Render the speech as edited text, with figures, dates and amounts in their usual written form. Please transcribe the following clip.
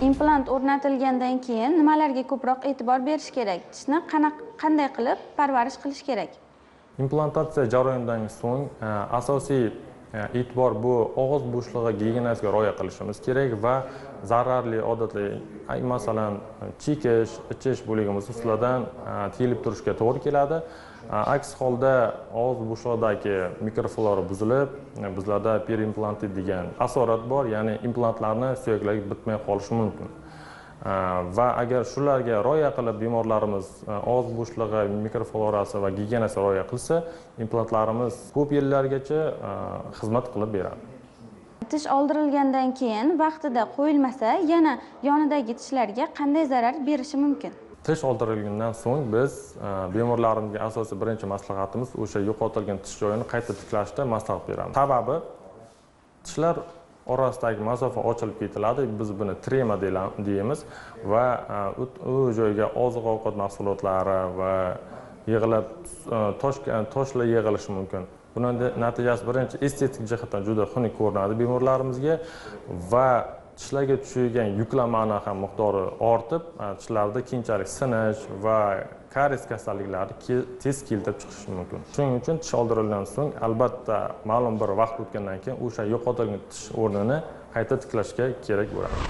Implant o'rnatilgandan keyin nimalarga ko'proq e'tibor berish kerak? Tishni qanday qilib parvarish qilish kerak? Implantatsiya jarayonidan so'ng asosiy e'tibor bu og'iz bo'shlig'i gigiyenasiga rioya qilishimiz kerak va zararli odatlar, masalan, chekish, ichish bo'lgan usullardan tiyilib turishga to'g'ri keladi. Aks holda og'iz bo'shlig'idagi mikroflora buzilib, bizlarda periimplantit degan asorat bor, ya'ni implantlarni suyaklari bitmay qolishi mumkin. Va agar shularga rioya qilib bemorlarimiz og'iz bo'shlig'i mikroflorasi va gigiyenasiga rioya qilsa, implantlarimiz ko'p yillargacha xizmat qilib beradi. Tish oldirilgandan keyin vaqtida qo'yilmasa, yana yonidagi tishlarga qanday zarar berishi mumkin? Tish oldirilgandan so'ng biz bemorlarimizga asosiy birinchi maslahatimiz o'sha yo'qotilgan tish joyini qayta tiklashda maslahat beramiz. Sababi tishlar orasidagi masofa ochilib ketiladi. Biz buni trema deymiz va u joyga oziq-ovqat mahsulotlari va yig'ilib toshlar yig'ilishi mumkin. Buning natijasi birinchi estetik jihatdan juda xunuk ko'rinadi bemorlarimizga va tishlarga tushgan yuklamani ham miqdori ortib, tishlarda keyinchalik sinish va karies kasalliklari tez keltirib chiqishi mumkin. Shuning uchun tish oldirilgandan so'ng albatta ma'lum bir vaqt o'tgandan keyin o'sha yo'qotilgan tish o'rnini qayta tiklashga kerak bo'ladi.